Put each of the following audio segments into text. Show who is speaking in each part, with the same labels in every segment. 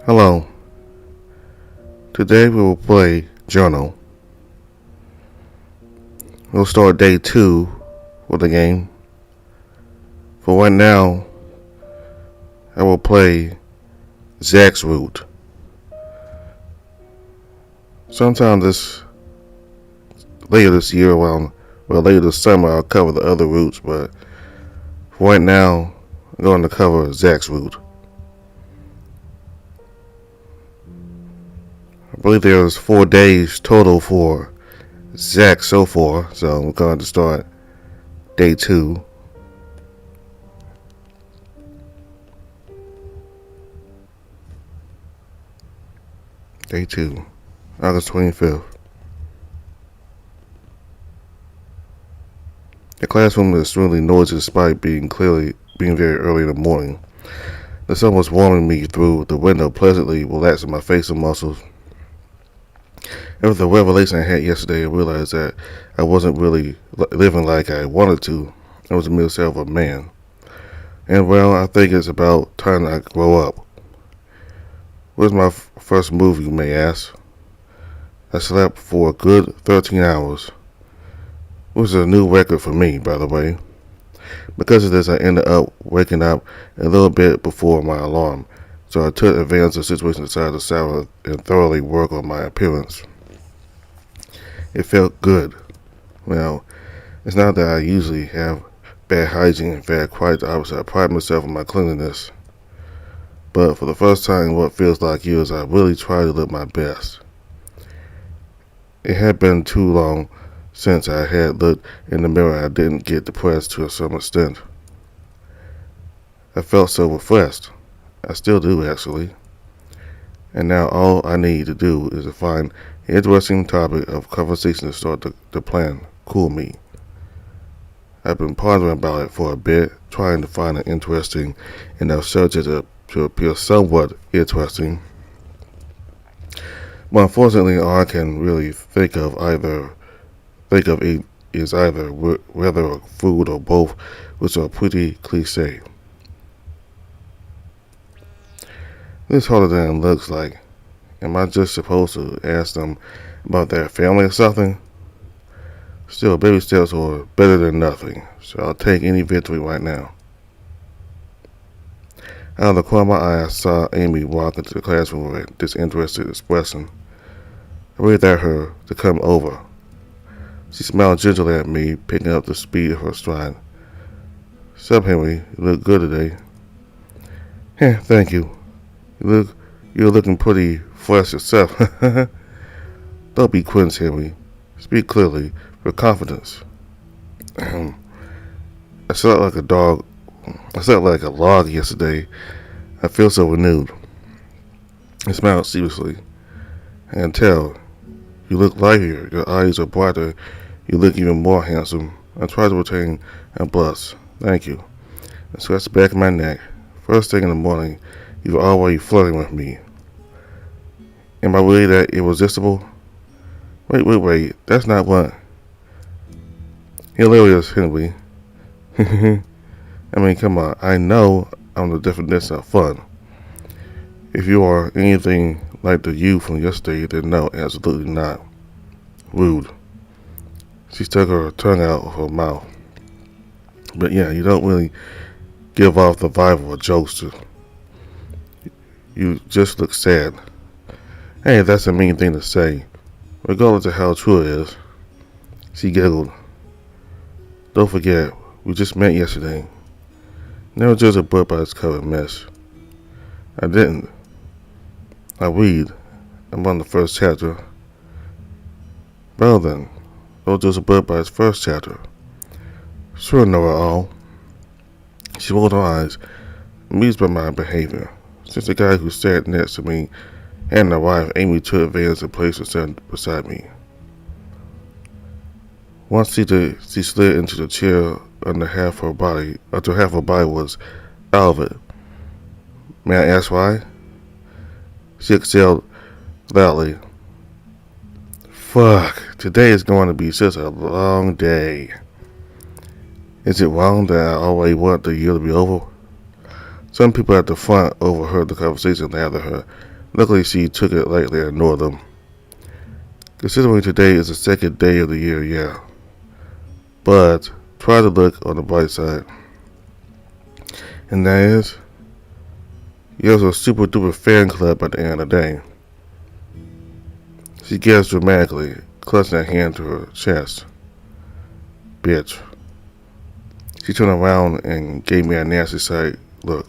Speaker 1: Hello. Today we will play Journal. We'll start day 2 with the game. For right now, I will play Zach's route. Sometime later this year, later this summer, I'll cover the other routes, but for right now, I'm going to cover Zach's route. I believe there's 4 days total for Zach so far, so we're going to start day 2. Day 2, August 25th. The classroom is really noisy despite being very early in the morning. The sun was warming me through the window, pleasantly relaxing my facial muscles. After the revelation I had yesterday, I realized that I wasn't really living like I wanted to. I was a mere self of a man. And well, I think it's about time I grow up. Where's my first move, you may ask? I slept for a good 13 hours. Which is a new record for me, by the way. Because of this, I ended up waking up a little bit before my alarm, so I took advantage of the situation and decided to shower and thoroughly work on my appearance. It felt good. Well, it's not that I usually have bad hygiene. In fact, quite the opposite. I pride myself on my cleanliness. But for the first time in what feels like years, I really tried to look my best. It had been too long since I had looked in the mirror and I didn't get depressed to some extent. I felt so refreshed. I still do, actually. And now all I need to do is to find an interesting topic of conversation to start the plan. Cool me. I've been pondering about it for a bit, trying to find an interesting enough subject to appear somewhat interesting. But unfortunately, all I can really think of is either whether food or both, which are pretty cliche. This harder than it looks like. Am I just supposed to ask them about their family or something? Still, baby steps are better than nothing, so I'll take any victory right now. Out of the corner of my eye, I saw Amy walk into the classroom with a disinterested expression. I waved at her to come over. She smiled gingerly at me, picking up the speed of her stride. Sup, Henry? You look good today. Thank you. You're looking pretty fresh yourself. Don't be quince, Henry. Speak clearly, with confidence. I slept like a dog. I slept like a log yesterday. I feel so renewed. I smiled seriously. I can tell. You look lighter. Your eyes are brighter. You look even more handsome. I tried to retain a blush. Thank you. I scratched the back of my neck. First thing in the morning, you were already flirting with me. Am I really that irresistible? Wait. That's not what. Hilarious, Henry. I mean, come on. I know I'm the definition of fun. If you are anything like the you from yesterday, then no, absolutely not. Rude. She stuck her tongue out of her mouth. But yeah, you don't really give off the vibe of a jokester. You just look sad. Hey, that's a mean thing to say. Regardless of how true it is. She giggled. Don't forget, we just met yesterday. Never judge a book by its cover, miss. I didn't. I read. I'm on the first chapter. Well then, don't judge a book by its first chapter. Sure, know-it-all. She rolled her eyes, amused by my behavior. Since the guy who sat next to me hadn't arrived, Amy took advantage and placed herself beside me. Once she slid into the chair until half her body was out of it. May I ask why? She exhaled loudly. Fuck, today is going to be such a long day. Is it wrong that I always want the year to be over? Some people at the front overheard the conversation and laughed at her, Luckily, she took it lightly and ignored them. Considering today is the second day of the year, yeah. But try to look on the bright side. And that is, you have a super duper fan club at the end of the day. She gasped dramatically, clutching her hand to her chest. Bitch. She turned around and gave me a nasty sight look.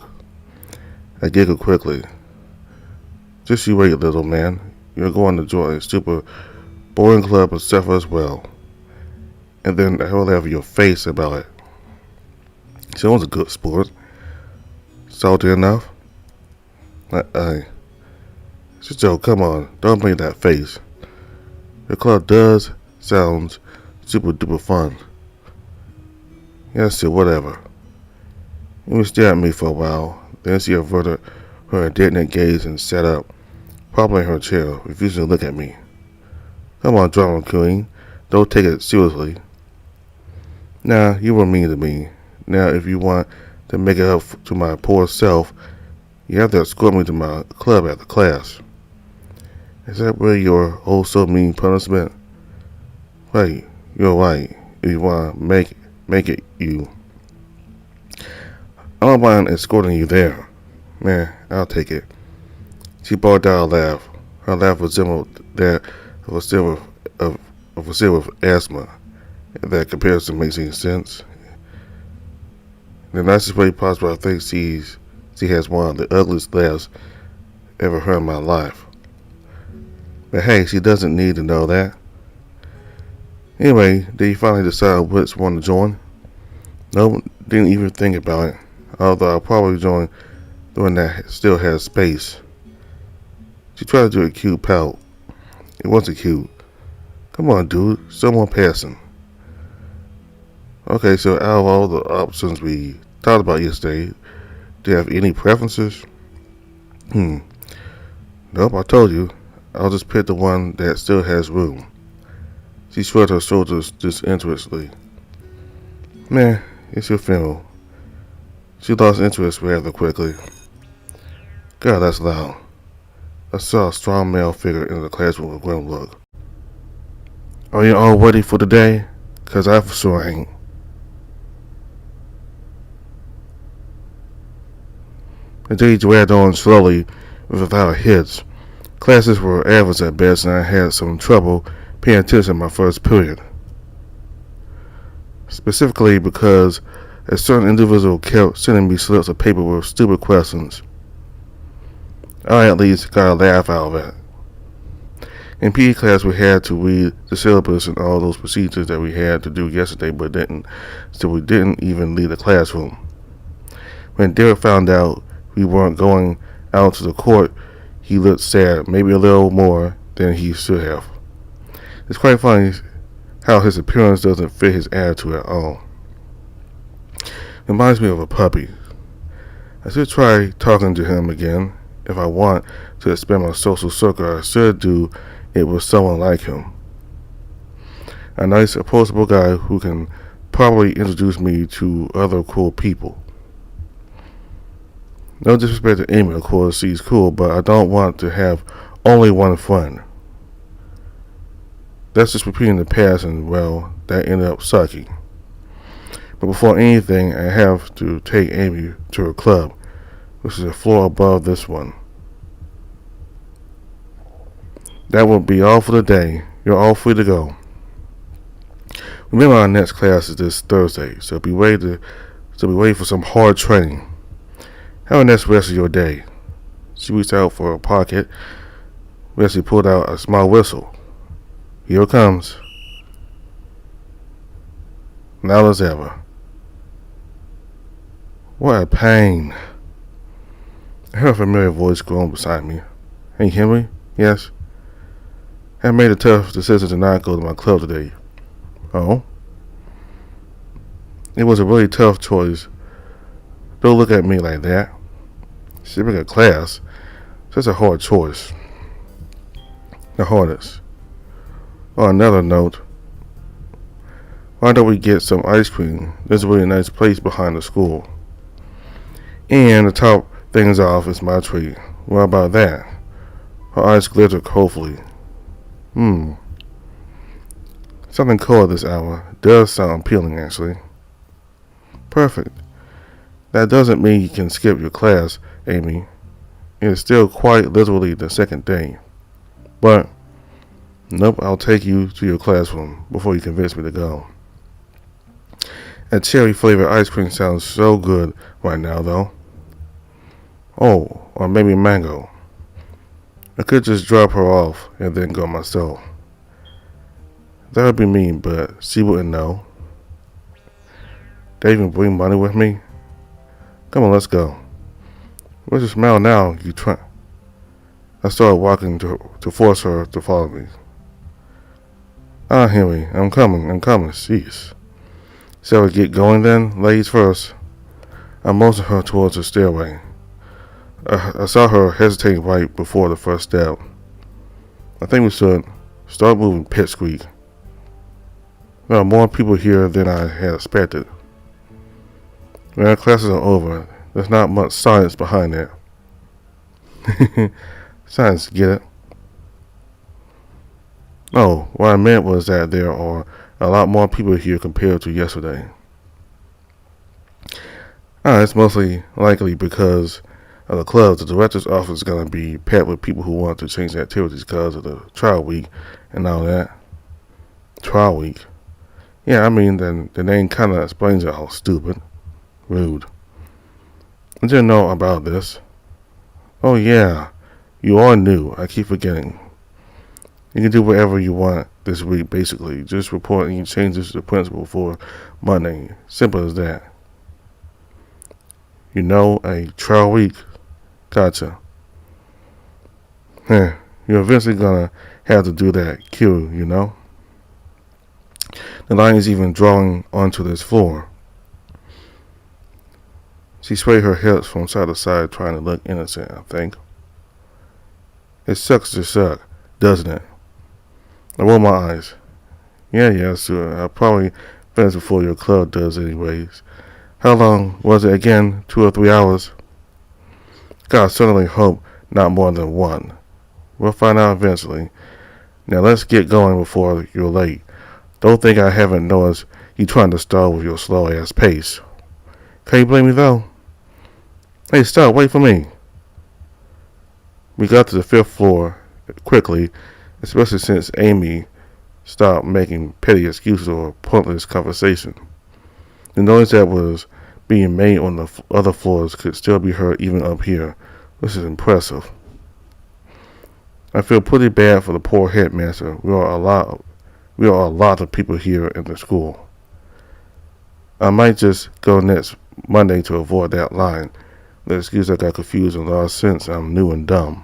Speaker 1: I giggled quickly. Just you wait, little man. You're going to join a super boring club and suffer as well. And then I will have your face about it. She was a good sport. Salty enough? It's a joke, come on. Don't make that face. Your club sounds super duper fun. Yeah, still, whatever. She stared at me for a while. Then she averted her indignant gaze and sat up, propping in her chair, refusing to look at me. Come on, drama queen. Don't take it seriously. Nah, you were mean to me. Now, if you want to make it up to my poor self, you have to escort me to my club after class. Is that really your oh so mean punishment? Right, you're right. If you want to make it you. I don't mind escorting you there. Man, I'll take it. She brought out a laugh. Her laugh resembled that of a silver with asthma. If that comparison makes any sense. In the nicest way possible, I think she has one of the ugliest laughs ever heard in my life. But hey, she doesn't need to know that. Anyway, did you finally decide which one to join? Nope, didn't even think about it. Although I'll probably join the one that still has space. She tried to do a cute pout. It wasn't cute. Come on, dude. Someone passing. Okay, so out of all the options we talked about yesterday, do you have any preferences? Nope, I told you. I'll just pick the one that still has room. She shrugged her shoulders disinterestedly. Man, it's your funeral. She lost interest rather quickly. God, that's loud. I saw a strong male figure in the classroom with a grim look. Are you all ready for the day? 'Cause I for sure ain't. The day dragged on slowly without a hitch. Classes were average at best, and I had some trouble paying attention in my first period. Specifically because a certain individual kept sending me slips of paper with stupid questions. I at least got a laugh out of it. In PE class, we had to read the syllabus and all those procedures that we had to do yesterday, so we didn't even leave the classroom. When Derek found out we weren't going out to the court, he looked sad, maybe a little more than he should have. It's quite funny how his appearance doesn't fit his attitude at all. It reminds me of a puppy. I should try talking to him again. If I want to expand my social circle, I should do it with someone like him. A nice, approachable guy who can probably introduce me to other cool people. No disrespect to Amy, of course, she's cool, but I don't want to have only one friend. That's just repeating the past, and well, that ended up sucking. But before anything, I have to take Amy to her club, which is a floor above this one. That will be all for the day. You're all free to go. Remember, our next class is this Thursday, so be ready for some hard training. Have a nice rest of your day. She reached out for a pocket. Wesley pulled out a small whistle. Here it comes. Loud as ever. What a pain. I heard a familiar voice growing beside me. Hey, Henry? Yes? I made a tough decision to not go to my club today. Oh? It was a really tough choice. Don't look at me like that. Skipping a class, such a hard choice. The hardest. On another note, why don't we get some ice cream? There's a really nice place behind the school. And to top things off is my treat. What about that? Her eyes glittered hopefully. Something cold this hour does sound appealing, actually. Perfect. That doesn't mean you can skip your class, Amy. It is still quite literally the second day. But, nope, I'll take you to your classroom before you convince me to go. That cherry-flavored ice cream sounds so good right now, though. Oh, or maybe mango. I could just drop her off and then go myself. That would be mean, but she wouldn't know. They even bring money with me? Come on, let's go. Where's your smile now? You try. I started walking to force her to follow me. Henry, I'm coming. Jeez. Shall we get going then? Ladies first. I motioned her towards the stairway. I saw her hesitating right before the first step. I think we should start moving, pipsqueak. There are more people here than I had expected. When our classes are over, there's not much science behind that. Science, get it? No, what I meant was that there are a lot more people here compared to yesterday. It's mostly likely because of the clubs. The director's office is going to be packed with people who want to change their activities because of the trial week and all that. Trial week? Yeah, I mean, the name kind of explains it all. Stupid. Rude. I didn't know about this. Oh yeah, you all knew. I keep forgetting. You can do whatever you want this week, basically. Just report any changes to the principal for Monday. Simple as that. You know, a trial week. Gotcha. You're eventually gonna have to do that cue, you know? The line is even drawing onto this floor. She swayed her hips from side to side, trying to look innocent, I think. It sucks to suck, doesn't it? I roll my eyes. Yeah, sure. I'll probably finish before your club does anyways. How long was it again? 2 or 3 hours? God, I certainly hope not more than 1. We'll find out eventually. Now let's get going before you're late. Don't think I haven't noticed you trying to stall with your slow-ass pace. Can you blame me, though? Hey, stop, wait for me. We got to the 5th floor quickly, especially since Amy stopped making petty excuses or pointless conversation. The noise that was being made on the other floors could still be heard even up here. This is impressive. I feel pretty bad for the poor headmaster. We are a lot of people here in the school. I might just go next Monday to avoid that line. The excuse I got confused and lost since I'm new and dumb.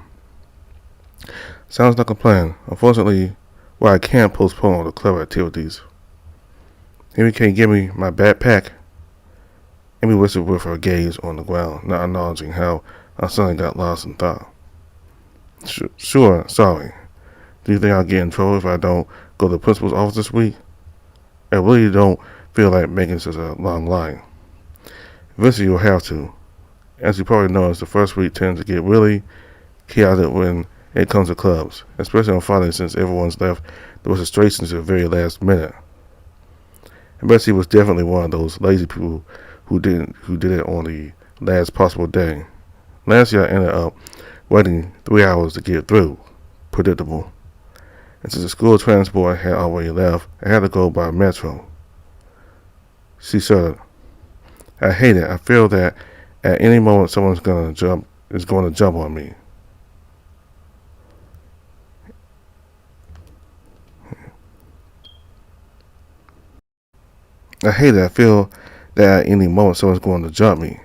Speaker 1: Sounds like a plan. Unfortunately, I can't postpone all the clever activities. Amy, can you give me my backpack? Amy whispered with her gaze on the ground, not acknowledging how I suddenly got lost in thought. Sure, sorry. Do you think I'll get in trouble if I don't go to the principal's office this week? I really don't feel like making such a long line. Eventually you'll have to. As you probably noticed, the first week tends to get really chaotic when it comes to clubs, especially on Friday since everyone's left the registrations to the very last minute. And Betsy was definitely one of those lazy people who did it on the last possible day. Last year I ended up waiting 3 hours to get through. Predictable. And since the school transport had already left, I had to go by metro. She said, I hate it. I feel that at any moment someone's going to jump on me. I hate it. I feel that at any moment someone's going to jump me.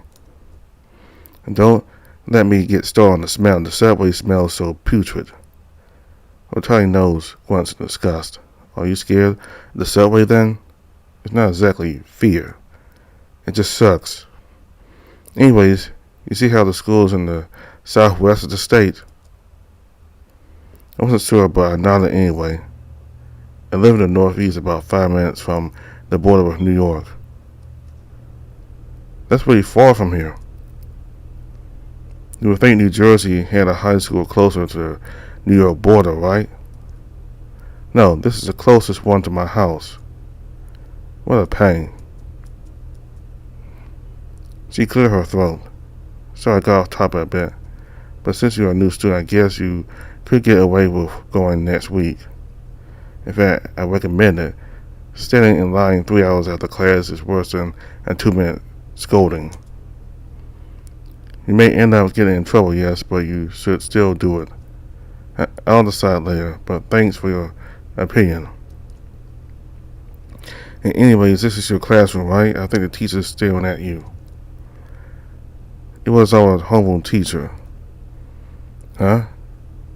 Speaker 1: And don't let me get started on the smell. The subway smells so putrid. Tiny nose grunts in disgust. Are you scared of the subway then? It's not exactly fear. It just sucks. Anyways, you see how the school's in the southwest of the state? I wasn't sure, but I nodded anyway. I live in the northeast, about 5 minutes from the border with New York. That's pretty far from here. You would think New Jersey had a high school closer to New York border, right? No, this is the closest one to my house. What a pain. She cleared her throat. Sorry I got off topic a bit, but since you're a new student, I guess you could get away with going next week. In fact, I recommend it. Standing in line 3 hours after class is worse than a 2-minute scolding. You may end up getting in trouble, yes, but you should still do it. I'll decide later, but thanks for your opinion. And anyways, this is your classroom, right? I think the teacher's staring at you. It was our homeroom teacher. Huh?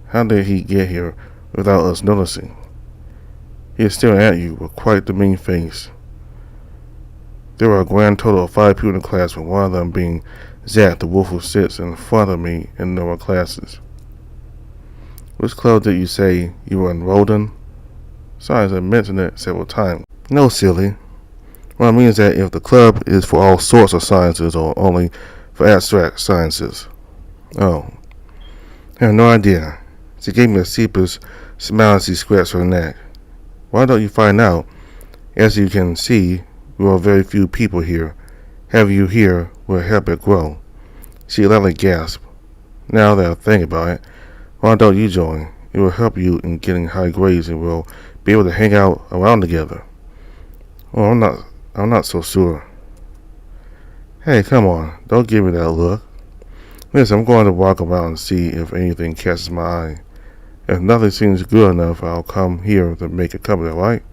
Speaker 1: How did he get here without us noticing? He is staring at you with quite the mean face. There were a grand total of 5 people in the classroom, one of them being Zach, the wolf who sits in front of me in lower classes. Which club did you say you were enrolled in? Sorry, I mentioned it several times. No, silly. What I mean is that if the club is for all sorts of sciences or only for abstract sciences. Oh. I have no idea. She gave me a sheepish smile as she scratched her neck. Why don't you find out? As you can see, we are very few people here. Having you here will help it grow. She loudly gasped. Now that I think about it, why don't you join? It will help you in getting high grades and we'll be able to hang out around together. Oh, I'm not so sure. Hey, come on, don't give me that look. Listen, I'm going to walk around and see if anything catches my eye. If nothing seems good enough, I'll come here to make a company, right?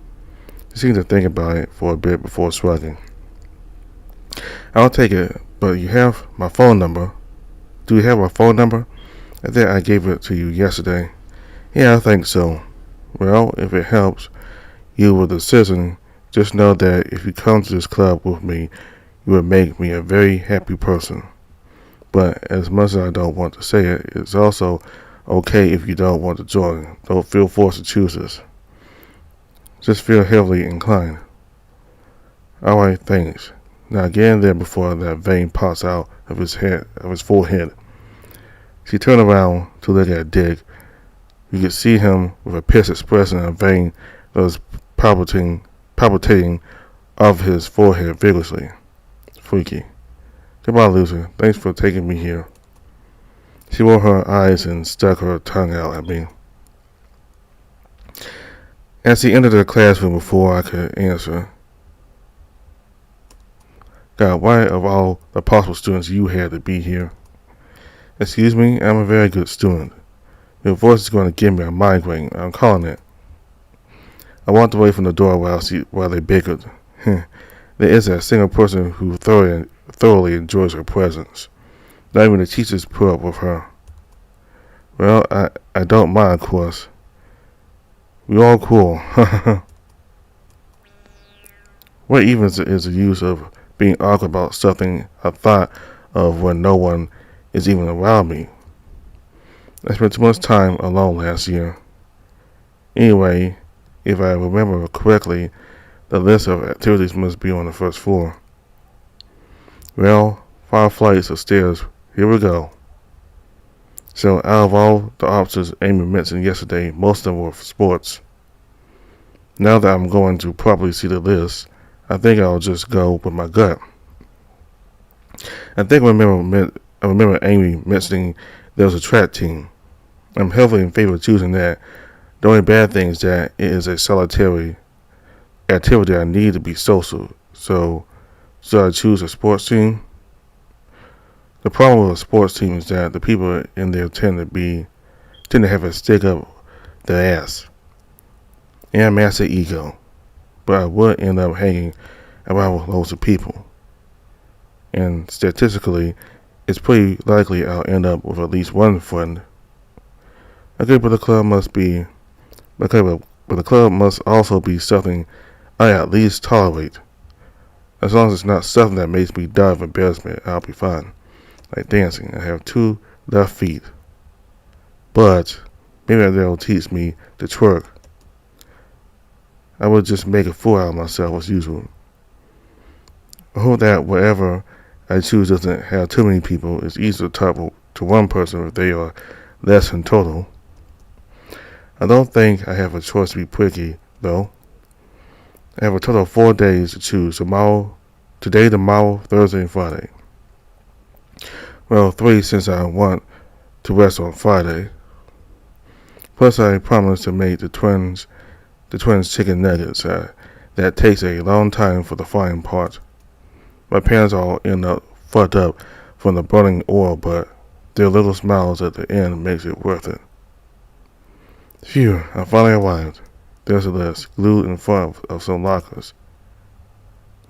Speaker 1: She seemed to think about it for a bit before shrugging. I'll take it, but you have my phone number. Do you have my phone number? I think I gave it to you yesterday. Yeah, I think so. Well, if it helps you with the decision, just know that if you come to this club with me, you will make me a very happy person. But as much as I don't want to say it, it's also okay if you don't want to join. Don't feel forced to choose this. Just feel heavily inclined. Alright, thanks. Now get in there before that vein pops out of his forehead. She turned around to look at Dick. You could see him with a pissed expression and a vein that was palpitating off his forehead vigorously. Freaky. Goodbye, loser. Thanks for taking me here. She rolled her eyes and stuck her tongue out at me. As he entered the classroom before I could answer, God, why of all the possible students you had to be here? Excuse me, I'm a very good student. Your voice is going to give me a migraine. I'm calling it. I walked away from the door while they bickered. There isn't a single person who thoroughly enjoys her presence. Not even the teachers put up with her. Well, I don't mind, of course. We're all cool. What even is the use of being awkward about something I thought of when no one is even around me? I spent too much time alone last year. Anyway, if I remember correctly, the list of activities must be on the first floor. Well, 5 flights of stairs. Here we go. So, out of all the options Amy mentioned yesterday, most of them were for sports. Now that I'm going to properly see the list, I think I'll just go with my gut. I think I remember Amy mentioning there was a track team. I'm heavily in favor of choosing that. The only bad thing is that it is a solitary activity. I need to be social. So I choose a sports team? The problem with a sports team is that the people in there tend to have a stick up their ass and a massive ego. But I would end up hanging around with loads of people. And statistically, it's pretty likely I'll end up with at least one friend. Okay, but the club must also be something I at least tolerate. As long as it's not something that makes me die of embarrassment, I'll be fine. Like dancing, I have 2 left feet. But maybe they'll teach me to twerk. I would just make a fool out of myself as usual. I hope that whatever I choose doesn't have too many people. It's easy to talk to one person if they are less in total. I don't think I have a choice to be picky, though. I have a total of 4 days to choose: today, tomorrow, Thursday, and Friday. Well, 3 since I want to rest on Friday. Plus, I promised to make the twins chicken nuggets. That takes a long time for the frying part. My parents all end up fucked up from the burning oil, but their little smiles at the end makes it worth it. Phew, I finally arrived. There's a list, glued in front of some lockers.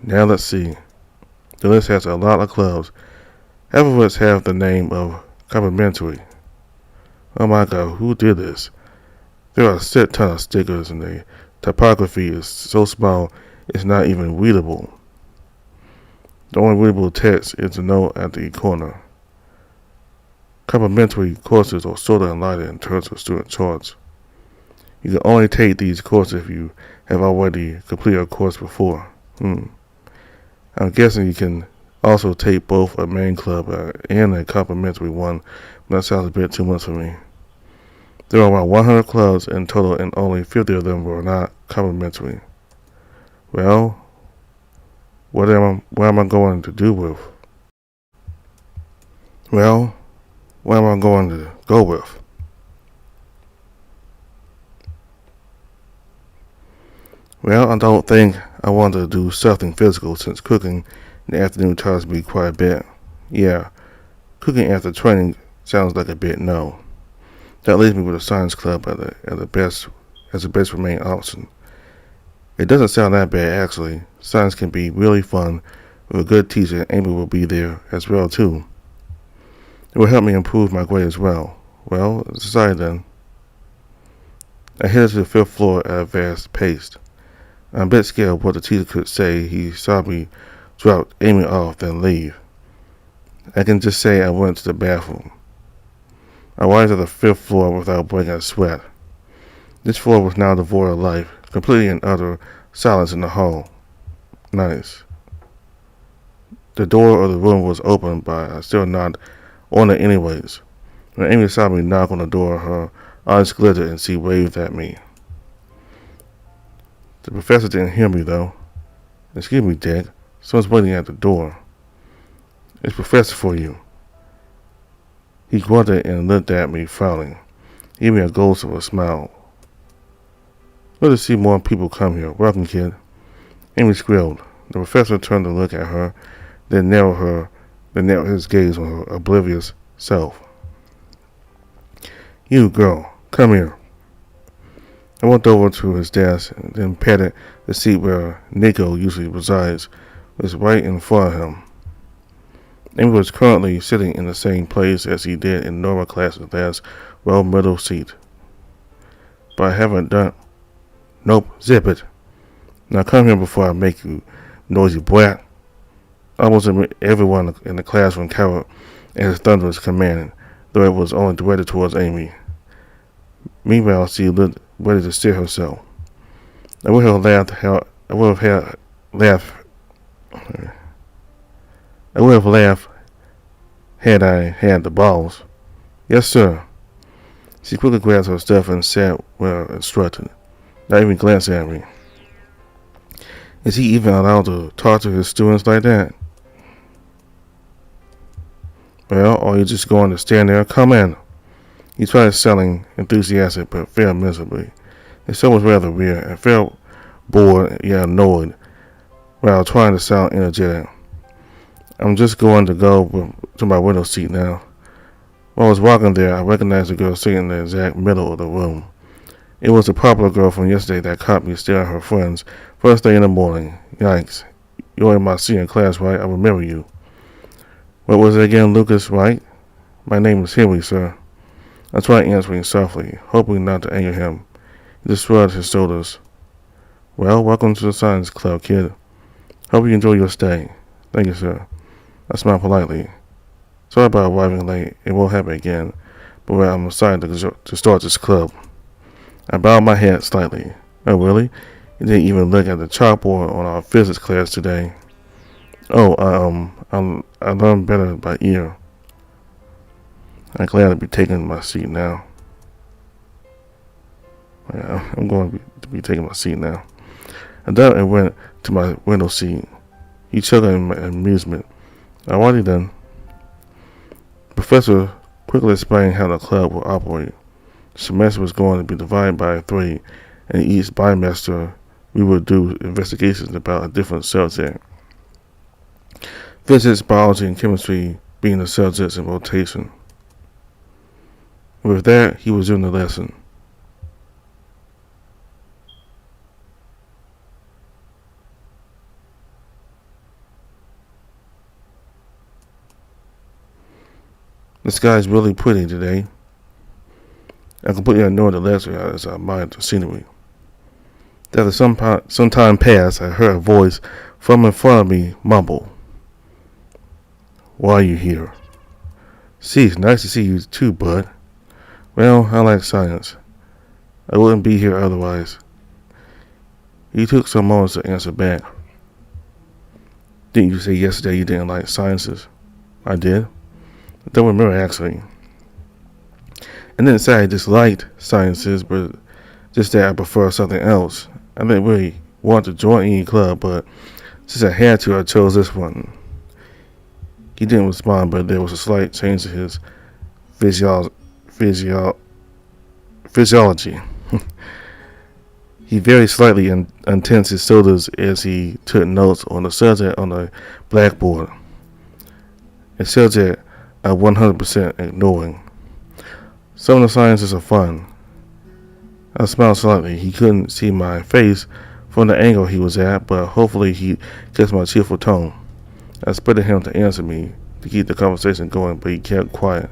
Speaker 1: Now let's see. The list has a lot of clubs. Half of which have the name of complimentary. Oh my god, who did this? There are a set ton of stickers and the typography is so small it's not even readable. The only readable text is the note at the corner. Complimentary courses are sort of enlightened in terms of student choice. You can only take these courses if you have already completed a course before. I'm guessing you can also take both a main club and a complimentary one, but that sounds a bit too much for me. There are around 100 clubs in total and only 50 of them were not complimentary. Well, what am I going to do with? Well, what am I going to go with? Well, I don't think I want to do something physical since cooking in the afternoon tires me quite a bit. Yeah, cooking after training sounds like a bit no. That leaves me with a science club as the best remaining option. It doesn't sound that bad actually. Science can be really fun with a good teacher, and Amy will be there as well too. It will help me improve my grade as well. Well, decided then. I headed to the 5th floor at a fast pace. I'm a bit scared of what the teacher could say. He saw me drop Amy off, then leave. I can just say I went to the bathroom. I arrived at the 5th floor without breaking a sweat. This floor was now devoid of life, completely and utter silence in the hall. Nice. The door of the room was open, but I still knocked on it anyways. When Amy saw me knock on the door, her eyes glittered and she waved at me. The professor didn't hear me though. Excuse me, Dick. Someone's waiting at the door. It's Professor for you. He grunted and looked at me, frowning. He gave me a ghost of a smile. Good to see more people come here. Welcome, kid. Amy squealed. The professor turned to look at her, then narrowed his gaze on her oblivious self. You, girl, come here. I walked over to his desk and then patted the seat where Nico usually resides. It was right in front of him. Amy was currently sitting in the same place as he did in normal classes, last row middle seat. But I haven't done... Nope, zip it. Now come here before I make you, noisy brat. Almost everyone in the classroom cowered at his thunderous command, though it was only directed towards Amy. Meanwhile, she looked ready to steer herself. I would have laughed had I had the balls. Yes, sir. She quickly grabbed her stuff and sat where instructed, not even glancing at me. Is he even allowed to talk to his students like that? Well, are you just going to stand there? Come in. He tried sounding enthusiastic, but failed miserably. His tone was rather weird, and felt bored yet annoyed, while trying to sound energetic. I'm just going to go to my window seat now. While I was walking there, I recognized the girl sitting in the exact middle of the room. It was the popular girl from yesterday that caught me staring at her friends first thing in the morning. Yikes. You're in my senior class, right? I remember you. What was it again, Lucas, right? My name is Henry, sir. I tried answering softly, hoping not to anger him. He just shrugged his shoulders. Well, welcome to the science club, kid. Hope you enjoy your stay. Thank you, sir. I smiled politely. Sorry about arriving late. It won't happen again, but I'm excited to start this club. I bowed my head slightly. Oh, really? You didn't even look at the chalkboard on our physics class today. Oh, I learned better by ear. I'm glad to be taking my seat now. I'm going to be taking my seat now. I got up and went to my window seat. He chuckled in amusement. Alrighty then. Professor quickly explained how the club will operate. The semester was going to be divided by 3, and each bimester we would do investigations about a different subject. Physics, biology, and chemistry being the subjects in rotation. With that, he resumed the lesson. The sky is really pretty today. I completely ignored the lecture as I admired the scenery. After some time passed, I heard a voice from in front of me mumble, "Why are you here?" "See, it's nice to see you too, bud." "Well, I like science. I wouldn't be here otherwise." He took some moments to answer back. "Didn't you say yesterday you didn't like sciences?" "I did. I don't remember actually. I didn't say I disliked sciences, but just that I prefer something else. I didn't really want to join any club, but since I had to, I chose this one." He didn't respond, but there was a slight change to his physiology. He very slightly untensed his shoulders as he took notes on the subject on the blackboard, a subject I 100% ignoring. "Some of the sciences are fun." I smiled slightly. He couldn't see my face from the angle he was at, but hopefully he guessed my cheerful tone. I expected him to answer me, to keep the conversation going, but he kept quiet.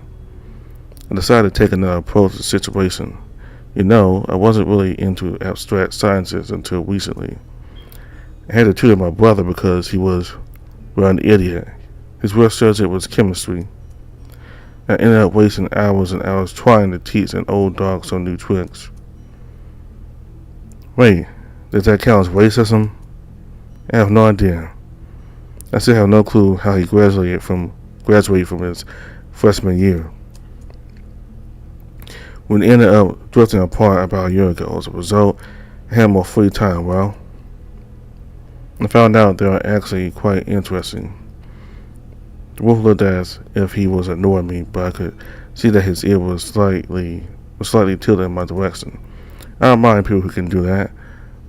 Speaker 1: I decided to take another approach to the situation. You know, I wasn't really into abstract sciences until recently. I had to tutor my brother because he was, well, an idiot. His real subject was chemistry. I ended up wasting hours and hours trying to teach an old dog some new tricks. Wait, does that count as racism? I have no idea. I still have no clue how he graduated from his freshman year. We ended up drifting apart about a year ago. As a result, I had more free time. Well, I found out they are actually quite interesting. The wolf looked as if he was ignoring me, but I could see that his ear was slightly tilted in my direction. I don't mind people who can do that,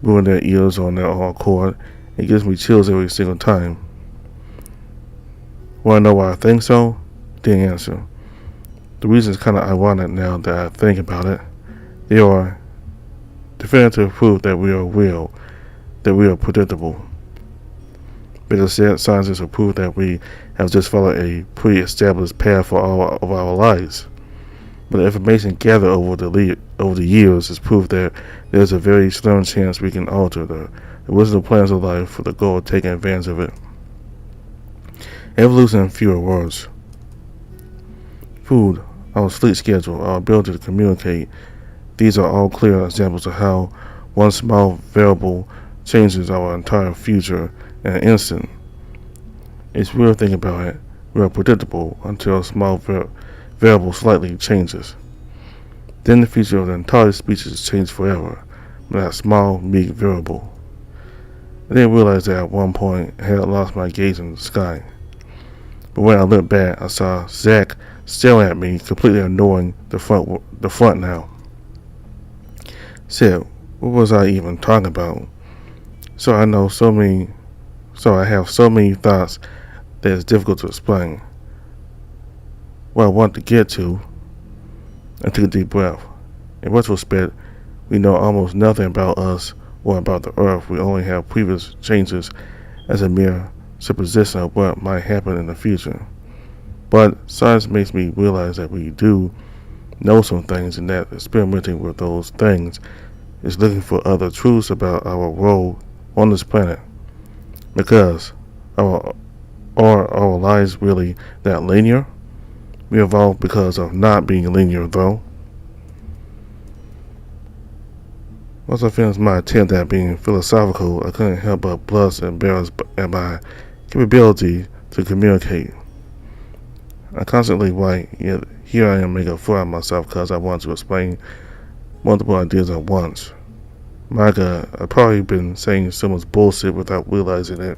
Speaker 1: moving their ears on their own accord. It gives me chills every single time. Want to know why I think so? Didn't answer. The reason is kind of ironic now that I think about it. They are definitive proof that we are real, that we are predictable. Better said, scientists are proof that we have just followed a pre-established path for all of our lives. But the information gathered over the years is proof that there is a very slim chance we can alter the original plans of life for the goal of taking advantage of it. Evolution in fewer words. Food, our sleep schedule, our ability to communicate. These are all clear examples of how one small variable changes our entire future in an instant. It's weird to think about it. We are predictable until a small variable slightly changes. Then the future of the entire species changes forever by that small, meek variable. I didn't realize that at one point I had lost my gaze in the sky. But when I looked back, I saw Zach staring at me, completely ignoring the front now. Said, what was I even talking about? So I have so many thoughts that it's difficult to explain. What I want to get to, I took a deep breath. In retrospect, we know almost nothing about us or about the earth. We only have previous changes as a mere supposition of what might happen in the future. But science makes me realize that we do know some things, and that experimenting with those things is looking for other truths about our role on this planet. Because are our lives really that linear? We evolved because of not being linear, though. Once I finished my attempt at being philosophical, I couldn't help but blush and embarrassed at my capability to communicate. I constantly write, yet here I am making a fool of myself because I want to explain multiple ideas at once. My God, I've probably been saying so much bullshit without realizing it.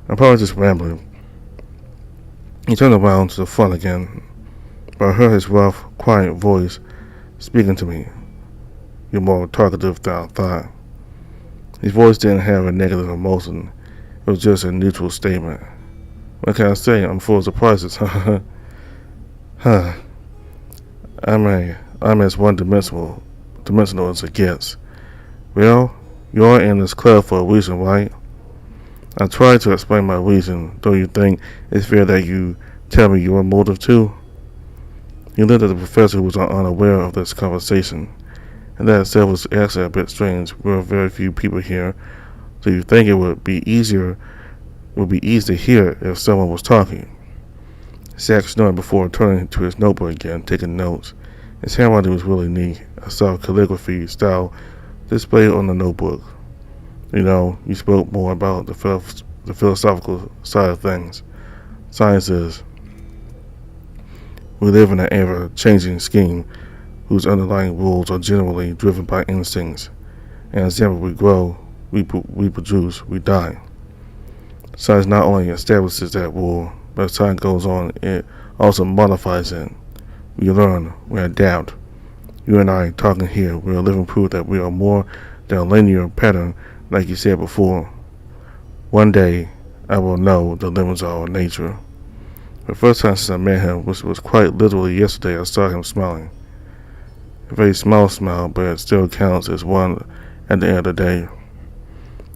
Speaker 1: I'm probably just rambling. He turned around to the front again, but I heard his rough, quiet voice speaking to me. "You're more talkative than I thought." His voice didn't have a negative emotion. It was just a neutral statement. What can I say? I'm full of surprises. Huh. I'm as one-dimensional as it gets. Well, you're in this club for a reason, right? I tried to explain my reason. Don't you think it's fair that you tell me your motive too? He looked at the professor, who was unaware of this conversation, and that itself was actually a bit strange. There are very few people here, so you think it would be easy to hear if someone was talking. Zach snorted before turning to his notebook again, taking notes. His handwriting was really neat. I saw calligraphy style displayed on the notebook. You spoke more about the philosophical side of things. Science is. We live in an ever-changing scheme whose underlying rules are generally driven by instincts. And as ever we grow, we produce, we die. Science not only establishes that rule, but as time goes on, it also modifies it. We learn, we adapt. You and I talking here, we are living proof that we are more than a linear pattern, like you said before. One day, I will know the limits of our nature. The first time since I met him, which was quite literally yesterday, I saw him smiling. A very small smile, but it still counts as one at the end of the day.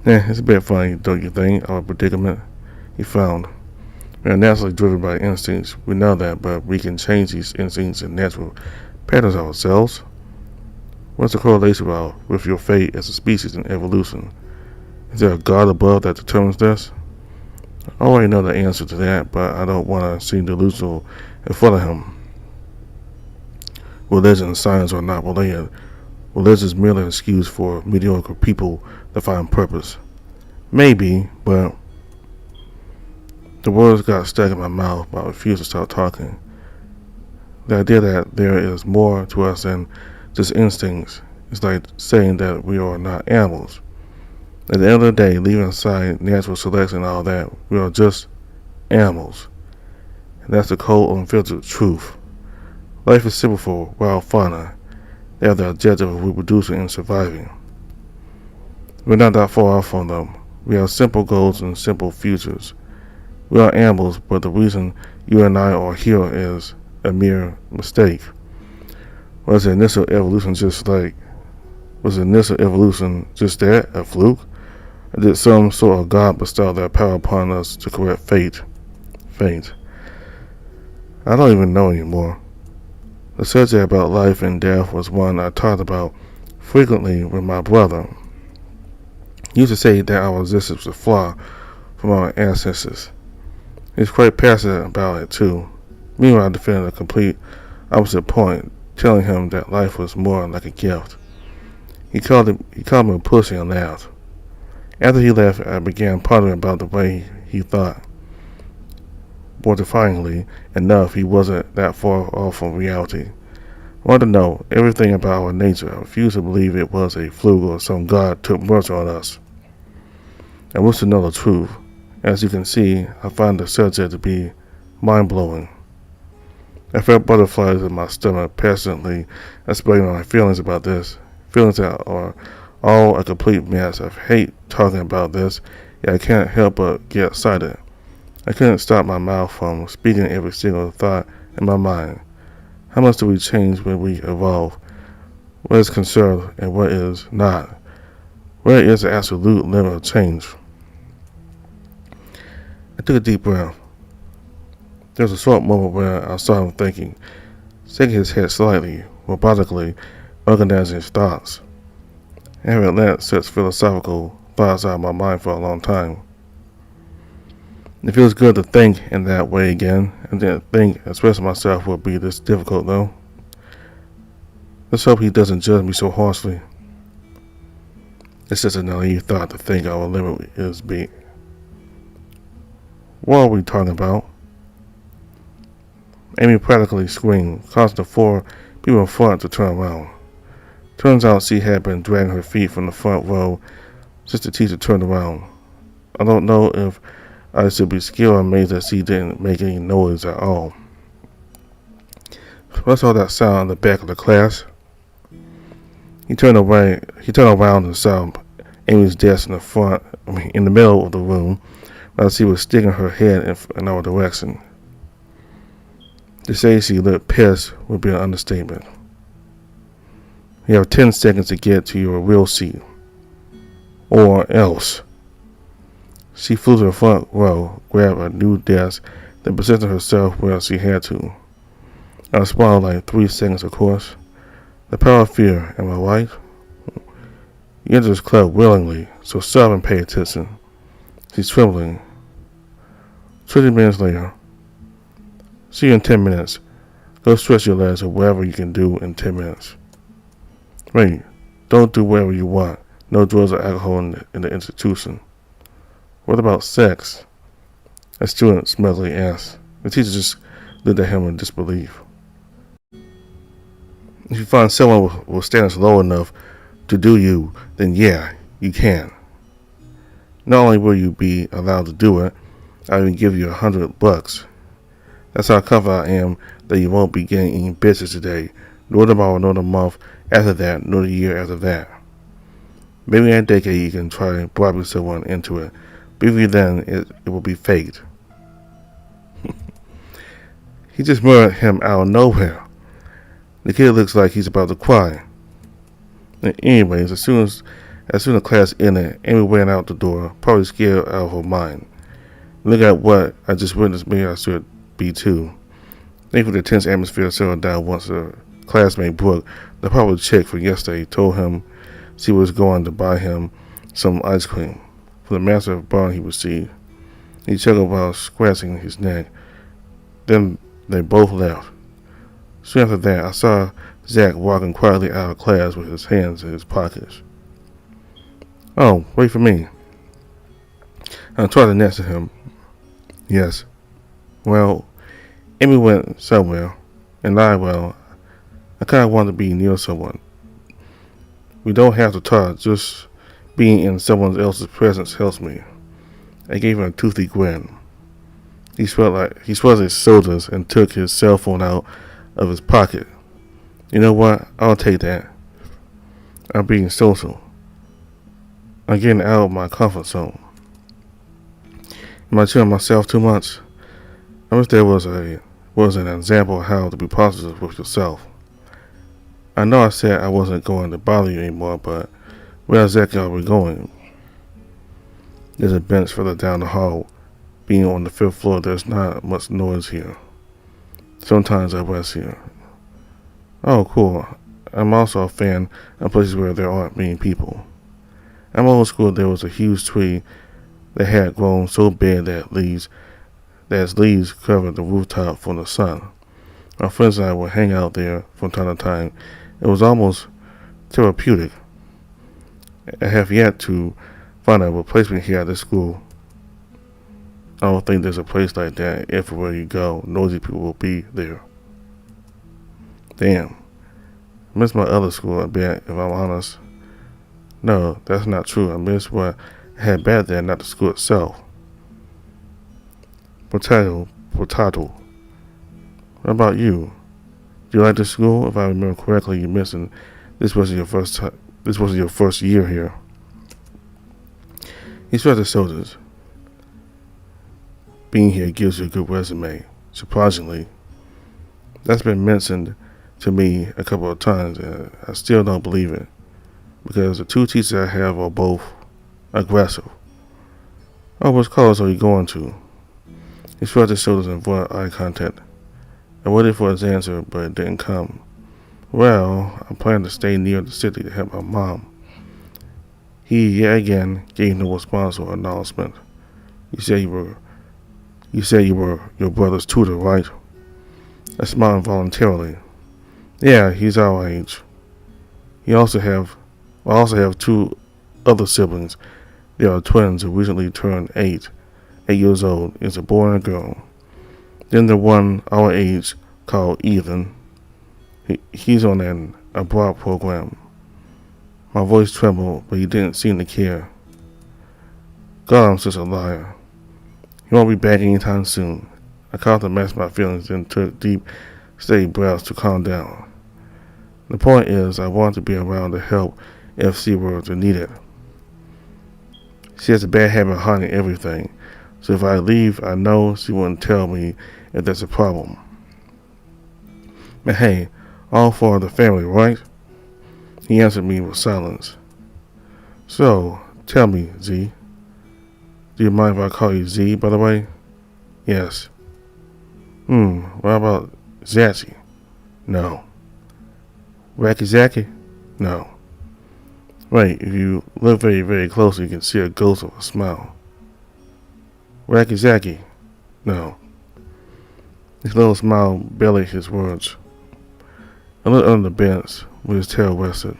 Speaker 1: It's a bit funny, don't you think, our predicament? He frowned. We are naturally driven by instincts, we know that, but we can change these instincts and natural patterns ourselves. What's the correlation with your fate as a species in evolution? Is there a God above that determines this? I already know the answer to that, but I don't want to seem delusional in front of him. Religion and science are not related. Religion is merely an excuse for mediocre people to find purpose. Maybe, but the words got stuck in my mouth, but I refused to stop talking. The idea that there is more to us than just instincts is like saying that we are not animals. At the end of the day, leaving aside natural selection and all that, we are just animals. And that's the cold, unfiltered truth. Life is simple for wild fauna. They have the objective of reproducing and surviving. We're not that far off from them. We have simple goals and simple futures. We are animals, but the reason you and I are here is a mere mistake. Was the initial evolution just that, a fluke? Or did some sort of God bestow that power upon us to correct fate? I don't even know anymore. The subject about life and death was one I talked about frequently with my brother. He used to say that our existence was a flaw from our ancestors. He was quite passionate about it too. Meanwhile, I defended a complete opposite point, telling him that life was more like a gift. He called me a pussy and laughed. After he left, I began pondering about the way he thought. Mortifyingly enough, he wasn't that far off from reality. I wanted to know everything about our nature. I refused to believe it was a fluke or some God took mercy on us. I wish to know the truth. As you can see, I find the subject to be mind-blowing. I felt butterflies in my stomach, passionately explaining my feelings about this. Feelings that are all a complete mess. I hate talking about this, yet I can't help but get excited. I couldn't stop my mouth from speaking every single thought in my mind. How much do we change when we evolve? What is conserved and what is not? Where is the absolute limit of change? I took a deep breath. There was a short moment where I saw him thinking, shaking his head slightly, robotically, organizing his thoughts. I haven't let such philosophical thoughts out of my mind for a long time. It feels good to think in that way again. I didn't think expressing myself would be this difficult, though. Let's hope he doesn't judge me so harshly. It's just a naive thought to think our limit is big. What are we talking about? Amy practically screamed, causing the four people in front to turn around. Turns out she had been dragging her feet from the front row since the teacher turned around. I don't know if I should be scared or amazed that she didn't make any noise at all. What's all that sound in the back of the class? He turned around and saw Amy's desk in the middle of the room, while she was sticking her head in our direction. To say she looked pissed would be an understatement. You have 10 seconds to get to your real seat. Or else. She flew to the front row, grabbed a new desk, then positioned herself where she had to. I responded like 3 seconds, of course. The power of fear, am I right? You enter this club willingly, so stop and pay attention. She's trembling. 20 minutes later. See you in 10 minutes. Go stretch your legs or whatever you can do in 10 minutes. Wait, don't do whatever you want. No drugs or alcohol in the institution. What about sex? A student smugly asked. The teacher just looked at him in disbelief. If you find someone with standards low enough to do you, then yeah, you can. Not only will you be allowed to do it, I'll even give you $100. That's how confident I am that you won't be getting any bitches today, nor tomorrow, nor the month after that, nor the year after that. Maybe in a decade you can try bribing someone into it, but even then it will be faked. He just murdered him out of nowhere. The kid looks like he's about to cry. Anyways, as soon as the class ended, Amy ran out the door, probably scared out of her mind. Look at what I just witnessed. Maybe I should be too. Thankfully, the tense atmosphere settled down once her classmate Brooke, the popular chick from yesterday, told him she was going to buy him some ice cream for the massive burn he received. He chuckled while scratching his neck. Then they both left. Soon after that, I saw Zach walking quietly out of class with his hands in his pockets. Oh, wait for me. I tried to next to him. Yes. Well, Amy went somewhere, and I kind of wanted to be near someone. We don't have to talk, just being in someone else's presence helps me. I gave him a toothy grin. He swallowed his shoulders and took his cell phone out of his pocket. You know what? I'll take that. I'm being social. I'm getting out of my comfort zone. Am I telling myself too much? I wish there was an example of how to be positive with yourself. I know I said I wasn't going to bother you anymore, but where exactly are we going? There's a bench further down the hall. Being on the 5th floor, there's not much noise here. Sometimes I rest here. Oh, cool. I'm also a fan of places where there aren't many people. At my old school, there was a huge tree that had grown so big that its leaves covered the rooftop from the sun. My friends and I would hang out there from time to time. It was almost therapeutic. I have yet to find a replacement here at this school. I don't think there's a place like that. Everywhere you go, nosy people will be there. Damn. I miss my other school a bit, if I'm honest. No, that's not true. I miss what I had back there, not the school itself. Potato. What about you? Do you like the school? If I remember correctly, you mentioned this wasn't your first year here. He shrugged his shoulders. Being here gives you a good resume. Surprisingly, that's been mentioned to me a couple of times, and I still don't believe it, because the 2 teachers I have are both aggressive. Oh, what college are you going to? He shrugged his shoulders and avoided eye contact. I waited for his answer, but it didn't come. Well, I plan to stay near the city to help my mom. He yet again gave no response or announcement. You said you were your brother's tutor, right? I smiled involuntarily. Yeah, he's our age. I also have 2 other siblings. They are twins who recently turned 8 years old. It's a boy and a girl. Then the one our age called Ethan. He's on an abroad program. My voice trembled, but he didn't seem to care. God, I'm such a liar. He won't be back anytime soon. I caught to mask my feelings and took deep, steady breaths to calm down. The point is, I want to be around to help if she were to need it. She has a bad habit of hiding everything, so if I leave, I know she wouldn't tell me if that's a problem. But hey, all for the family, right? He answered me with silence. So, tell me, Z. Do you mind if I call you Z, by the way? Yes. What about Zazie? No. Wacky Zacky? No. Wait, if you look very, very closely, you can see a ghost of a smile. Wacky Zacky? No. His little smile belied his words. I looked under the bench with his tail rested.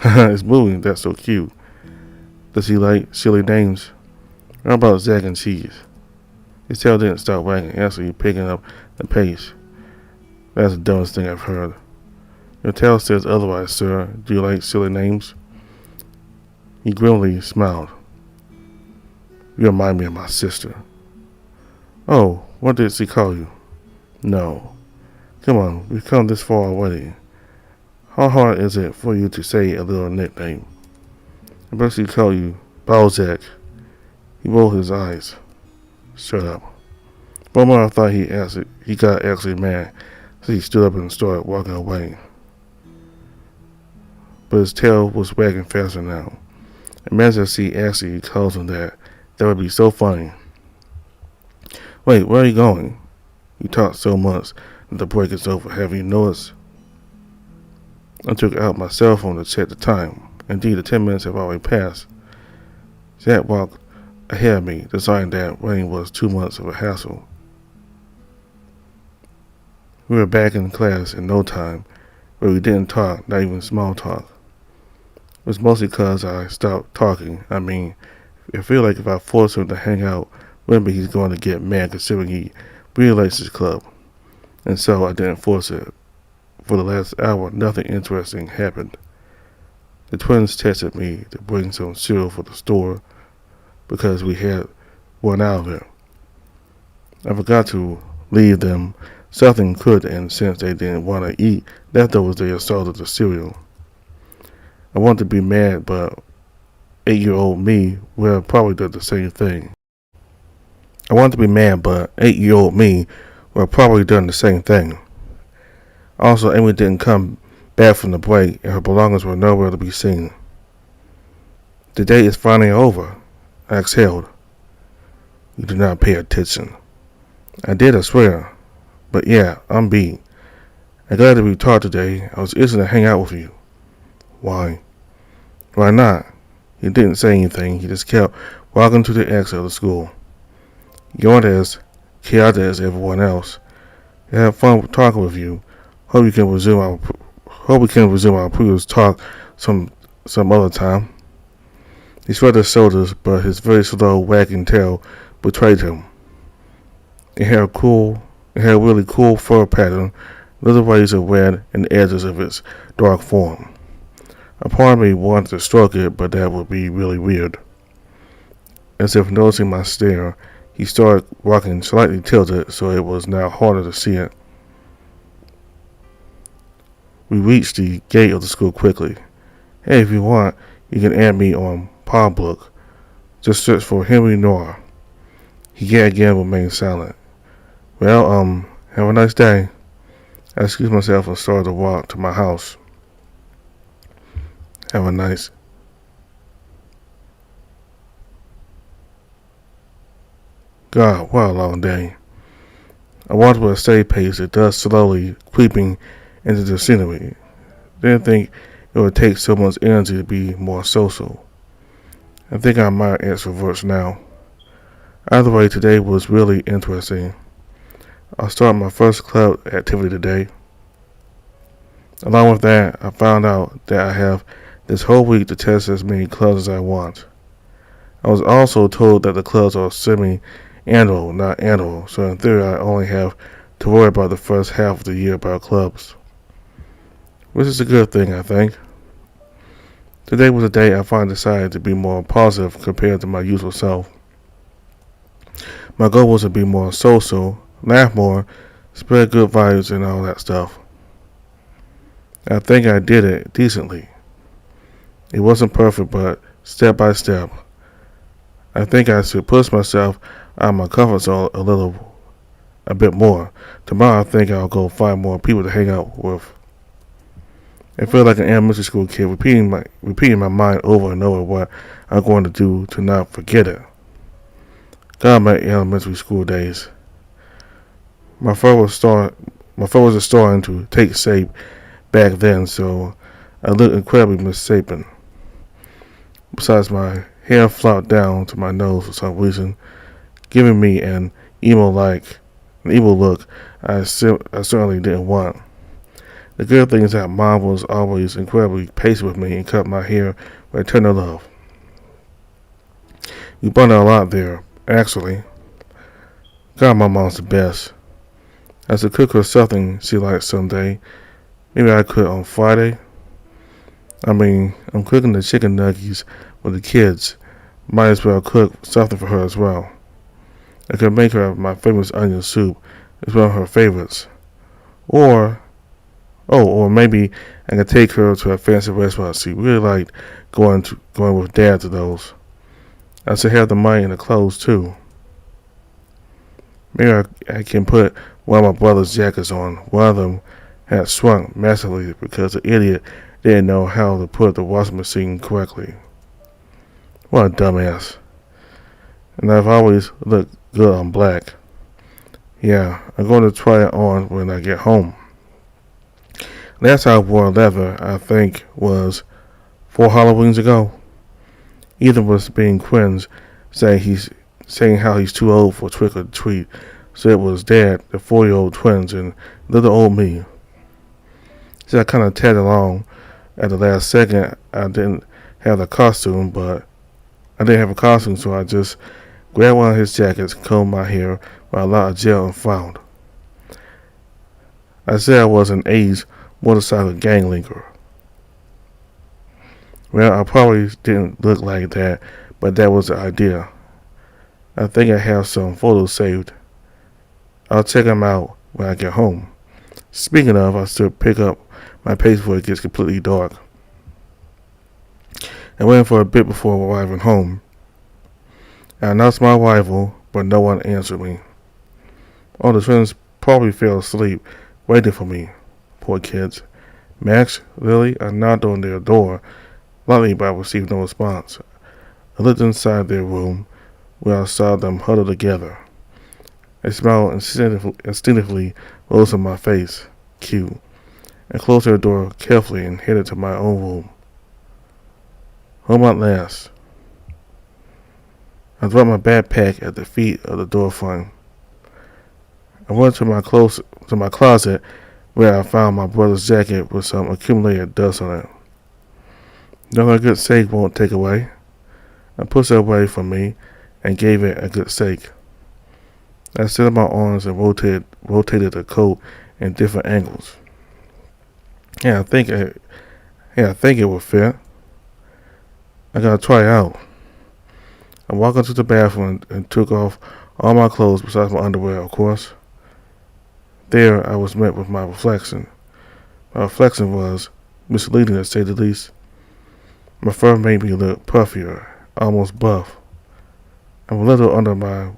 Speaker 1: It's moving, that's so cute. Does he like silly names? How about Zack and Cheese? His tail didn't stop wagging, actually picking up the pace. That's the dumbest thing I've heard. Your tail says otherwise, sir. Do you like silly names? He grimly smiled. You remind me of my sister. Oh, what did she call you? No. Come on, we've come this far already. How hard is it for you to say a little nickname? I bet she call you Balzac. He rolled his eyes. Shut up. For a moment I thought he got actually mad, so he stood up and started walking away. But his tail was wagging faster now. Imagine if she actually calls him that. That would be so funny. Wait, where are you going? You talk so much that the break is over. Have you noticed? I took out my cell phone to check the time. Indeed, the 10 minutes have already passed. Zack walked ahead of me, deciding that running was too much of a hassle. We were back in class in no time, but we didn't talk, not even small talk. It was mostly because I stopped talking. I mean, I feel like if I force him to hang out with me, he's going to get mad considering he really likes his club. And so I didn't force it. For the last hour, nothing interesting happened. The twins texted me to bring some cereal for the store because we had run out of it. I forgot to leave them something cooked, and since they didn't want to eat leftovers, they assaulted the cereal. I wanted to be mad, but 8-year-old me would have probably done the same thing. Also, Amy didn't come back from the break, and her belongings were nowhere to be seen. The day is finally over, I exhaled. You did not pay attention. I did, I swear. But yeah, I'm beat. I'm glad that we talked today. I was itching to hang out with you. Why? Why not? He didn't say anything. He just kept walking to the exit of the school. You aren't as chaotic as everyone else. I had fun talking with you. Hope we can resume our previous talk some other time. He shrugged his shoulders, but his very slow wagging tail betrayed him. It had a really cool fur pattern, little rays of red in the edges of its dark form. A part of me wanted to stroke it, but that would be really weird. As if noticing my stare, he started walking slightly tilted, so it was now harder to see it. We reached the gate of the school quickly. Hey, if you want, you can add me on Palmbook. Just search for Henry Noir. He yet again remained silent. Well, have a nice day. I excused myself and started to walk to my house. Have a nice... God, what a long day. I walked with a steady pace, the dust slowly creeping into the scenery. Didn't think it would take so much energy to be more social. I think I might extroverts now. Either way, today was really interesting. I'll start my first club activity today. Along with that, I found out that I have this whole week to test as many clubs as I want. I was also told that the clubs are semi-annual, not annual, so in theory I only have to worry about the first half of the year about clubs. Which is a good thing, I think. Today was a day I finally decided to be more positive compared to my usual self. My goal was to be more social, laugh more, spread good vibes and all that stuff. I think I did it decently. It wasn't perfect, but step by step. I think I should push myself out of my comfort zone a bit more. Tomorrow I think I'll go find more people to hang out with. I feel like an elementary school kid repeating my mind over and over what I'm going to do to not forget it. God, my elementary school days. My fur was just starting to take shape back then, so I looked incredibly misshapen. Besides, my hair flopped down to my nose for some reason, giving me an evil look I certainly didn't want. The good thing is that Mom was always incredibly patient with me and cut my hair with a tender love. We bonded a lot there, actually. God, my mom's the best. I should cook her something she likes someday. Maybe I could on Friday. I'm cooking the chicken nuggets with the kids. Might as well cook something for her as well. I could make her my famous onion soup. It's one of her favorites. Or maybe I could take her to a fancy restaurant. She really liked going with Dad to those. I should have the money and the clothes too. Maybe I can put one of my brother's jackets on. One of them had shrunk massively because the idiot didn't know how to put the washing machine correctly. What a dumbass. And I've always looked good on black. Yeah, I'm going to try it on when I get home. Last time I wore leather, I think, was 4 Halloweens ago. Ethan was being cringe, saying how he's too old for trick or treat. So it was Dad, the 4-year-old twins, and little old me. So I kind of tagged along at the last second. I didn't have a costume, so I just grabbed one of his jackets, combed my hair with a lot of gel, and frowned. I said I was an 80s motorcycle gang linker. Well, I probably didn't look like that, but that was the idea. I think I have some photos saved. I'll check them out when I get home. Speaking of, I still pick up my pace before it gets completely dark. I waited for a bit before arriving home. I announced my arrival, but no one answered me. All the twins probably fell asleep, waiting for me. Poor kids. Max, Lily, I knocked on their door, lightly, but I received no response. I looked inside their room, where I saw them huddled together. A smile instinctively rose on my face. Cute. I closed their door carefully and headed to my own room. Home at last. I dropped my backpack at the feet of the door frame. I went to my closet, where I found my brother's jacket with some accumulated dust on it. Though a good shake won't take away. I pushed it away from me and gave it a good shake. I set up my arms and rotated the coat in different angles. I think it would fit. I gotta try it out. I walked into the bathroom and took off all my clothes besides my underwear, of course. There I was met with my reflection. My reflection was misleading, to say the least. My fur made me look puffier, almost buff. I'm a little under my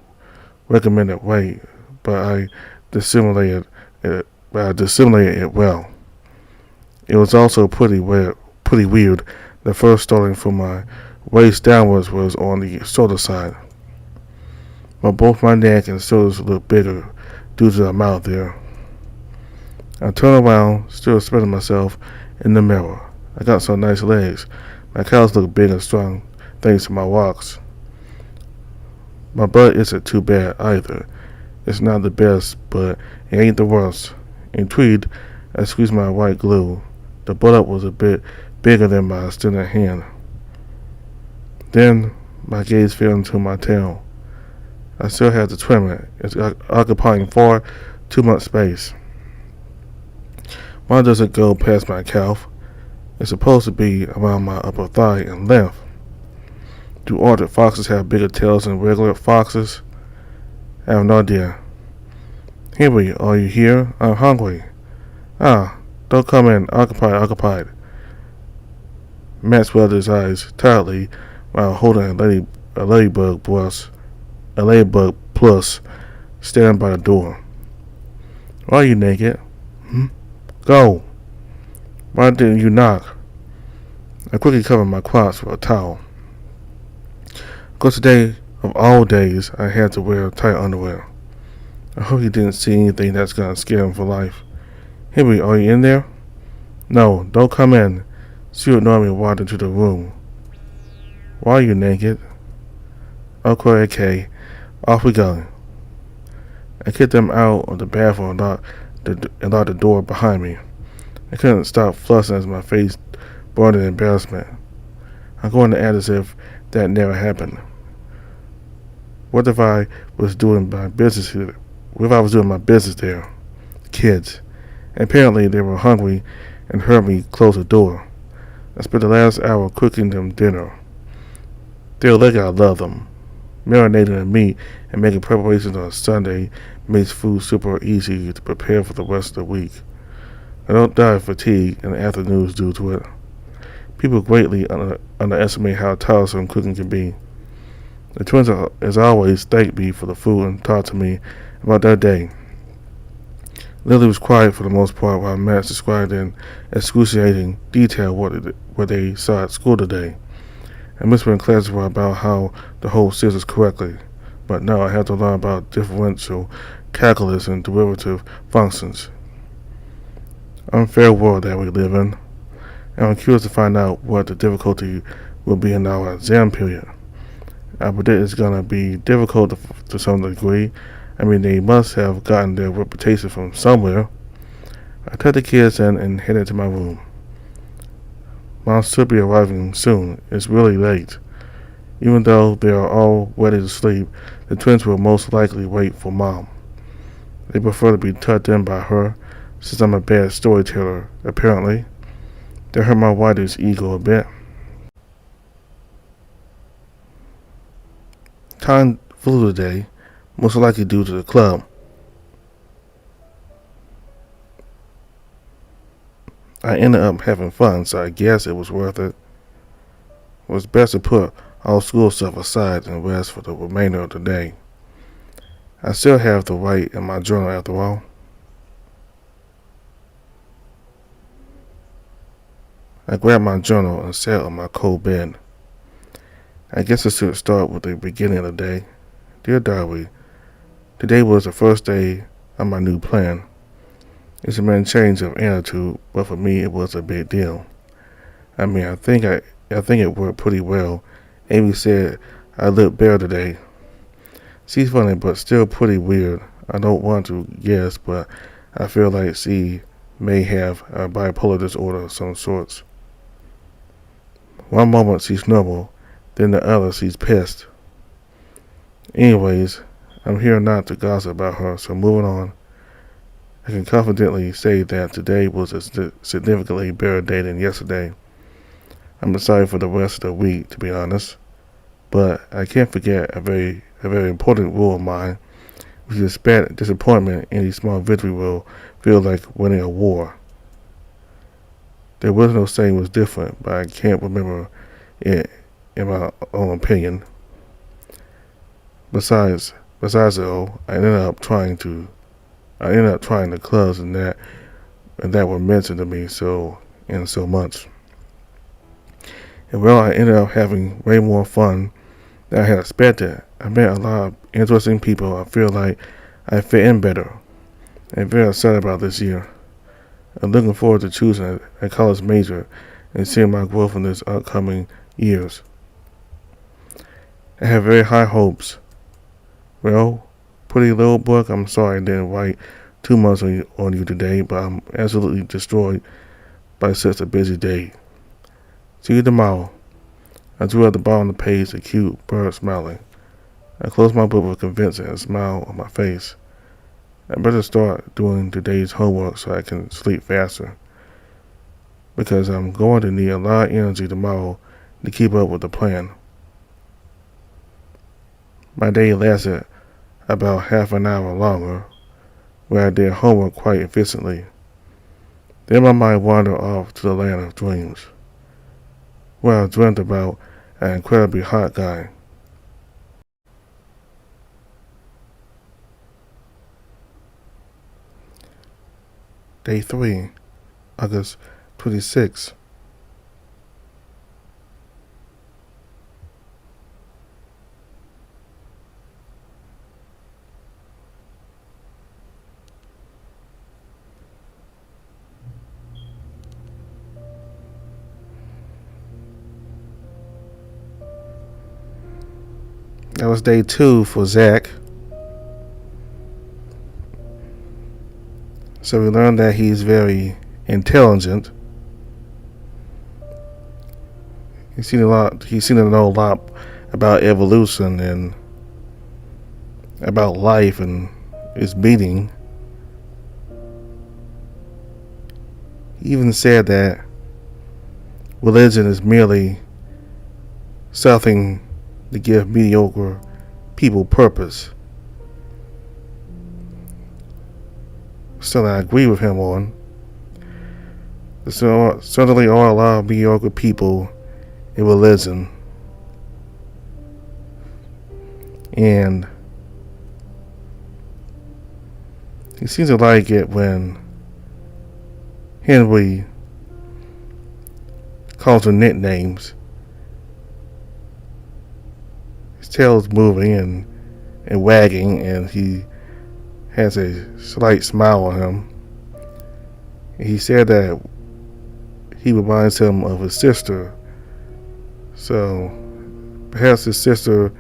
Speaker 1: recommended weight, but I dissimulated it well. It was also pretty weird. The fur starting from my waist downwards was on the shoulder side. But both my neck and shoulders looked bigger due to the amount there. I turned around, still spreading myself in the mirror. I got some nice legs. My calves look big and strong thanks to my walks. My butt isn't too bad either. It's not the best, but it ain't the worst. Intrigued, I squeezed my white glue. The butt-up was a bit bigger than my extended hand. Then my gaze fell into my tail. I still had to trim it. It's occupying far too much space. Why does it go past my calf? It's supposed to be around my upper thigh in length. Do Arctic foxes have bigger tails than regular foxes? I have no idea. Henry, are you here? I'm hungry. Ah, don't come in. Occupied. Matt swelled his eyes tiredly while holding a ladybug plus, standing by the door. Why are you naked? Go. Why didn't you knock? I quickly covered my crotch with a towel. Because today, of all days, I had to wear tight underwear. I hope he didn't see anything that's gonna scare him for life. Henry, are you in there? No, don't come in. Stuart Norman walked into the room. Why are you naked? Okay, off we go. I kicked them out of the bathroom and locked the door behind me. I couldn't stop flushing as my face burned in embarrassment. I'm going to act as if that never happened. What if I was doing my business here? What if I was doing my business there? Kids. And apparently they were hungry and heard me close the door. I spent the last hour cooking them dinner. They're lucky I love them. Marinating the meat and making preparations on Sunday makes food super easy to prepare for the rest of the week. I don't die of fatigue in the afternoons due to it. People greatly underestimate how tiresome cooking can be. The twins, as always, thanked me for the food and talked to me about their day. Lily was quiet for the most part while Matt described in excruciating detail what they saw at school today. And whispering classes were about how to hold scissors correctly. But now I had to learn about differential calculus and derivative functions. Unfair world that we live in. And I'm curious to find out what the difficulty will be in our exam period. I predict it's going to be difficult to some degree. I mean, they must have gotten their reputation from somewhere. I tucked the kids in and headed to my room. Mom should be arriving soon. It's really late. Even though they are all ready to sleep, the twins will most likely wait for Mom. They prefer to be tucked in by her, since I'm a bad storyteller, apparently. That hurt my writer's ego a bit. Time flew today, most likely due to the club. I ended up having fun, so I guess it was worth it. It was best to put all school stuff aside and rest for the remainder of the day. I still have to write in my journal after all. I grabbed my journal and sat on my cold bed. I guess I should start with the beginning of the day. Dear Diary, today was the first day of my new plan. It's a man change of attitude, but for me it was a big deal. I mean, I think it worked pretty well. Amy said I looked better today. She's funny, but still pretty weird. I don't want to guess, but I feel like she may have a bipolar disorder of some sorts. One moment she's normal, then the other she's pissed. Anyways, I'm here not to gossip about her, so moving on. I can confidently say that today was a significantly better day than yesterday. I'm excited for the rest of the week, to be honest. But I can't forget a very important rule of mine, which is disappointment. Any small victory will feel like winning a war. There was no saying it was different, but I can't remember it in my own opinion. Besides though, I ended up trying the clubs and that were mentioned to me so much. And well, I ended up having way more fun than I had expected. I met a lot of interesting people. I feel like I fit in better. I'm very excited about this year. I'm looking forward to choosing a college major and seeing my growth in these upcoming years. I have very high hopes. Well, pretty little book, I'm sorry I didn't write too much on you today, but I'm absolutely destroyed by such a busy day. See you tomorrow. I drew at the bottom of the page a cute bird smiling. I closed my book with convincing a smile on my face. I better start doing today's homework so I can sleep faster. because I'm going to need a lot of energy tomorrow to keep up with the plan. My day lasted about half an hour longer, where I did homework quite efficiently. Then my mind wandered off to the land of dreams, where I dreamt about an incredibly hot guy. Day 3, August 26. That was day 2 for Zach. So we learned that he's very intelligent. He's seen to know a lot about evolution and about life and its meaning. He even said that religion is merely something to give mediocre people purpose. Something I agree with him on. There certainly are a lot of mediocre people in religion. And he seems to like it when Henry calls her nicknames. His tail is moving and wagging, and he has a slight smile on him. He said that he reminds him of his sister, so perhaps his sister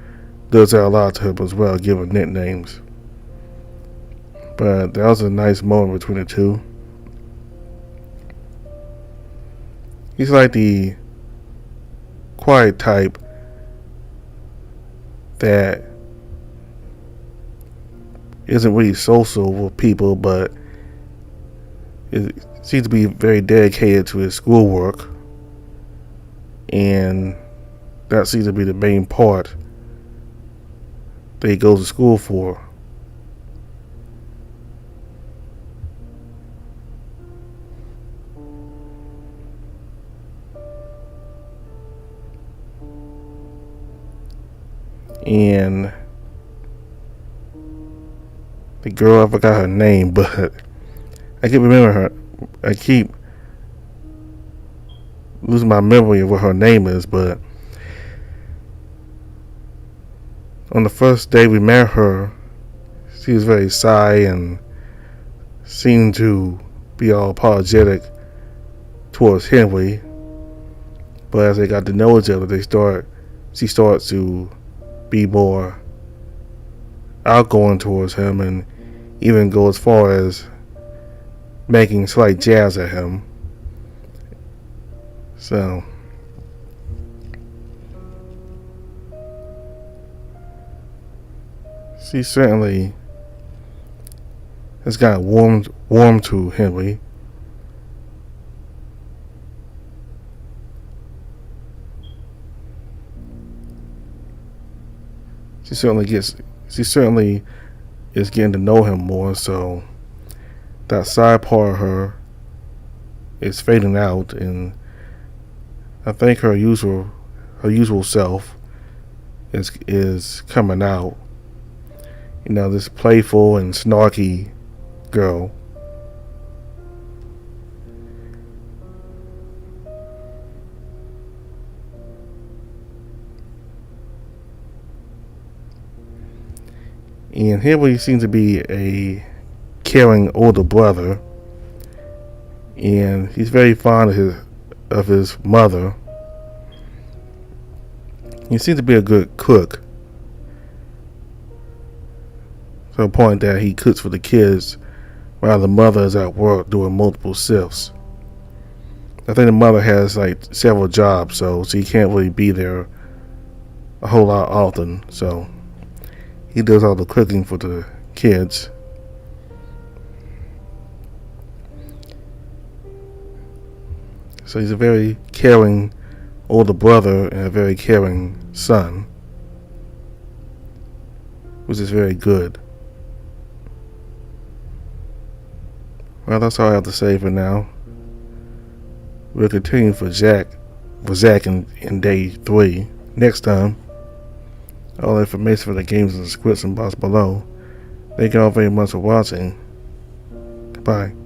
Speaker 1: does that a lot to him as well, give him nicknames. But that was a nice moment between the two. He's like the quiet type that isn't really social with people, but it seems to be very dedicated to his schoolwork, and that seems to be the main part that he goes to school for. And the girl, I forgot her name, but I can't remember her. I keep losing my memory of what her name is, but on the first day we met her, she was very shy and seemed to be all apologetic towards Henry. But as they got to know each other, she starts to be more outgoing towards him, and even go as far as making slight jabs at him. So she certainly has gotten warm to Henry. She certainly is getting to know him more, so that side part of her is fading out, and I think her usual self is coming out. You know, this playful and snarky girl. And Henry seems to be a caring older brother, and he's very fond of his mother. He seems to be a good cook, to the point that he cooks for the kids while the mother is at work doing multiple shifts. I think the mother has like several jobs, so she can't really be there a whole lot often, so he does all the cooking for the kids. So he's a very caring older brother and a very caring son, which is very good. Well, that's all I have to say for now. We'll continue for Zach in day 3 next time. All the information for the games in the description box below. Thank you all very much for watching. Goodbye.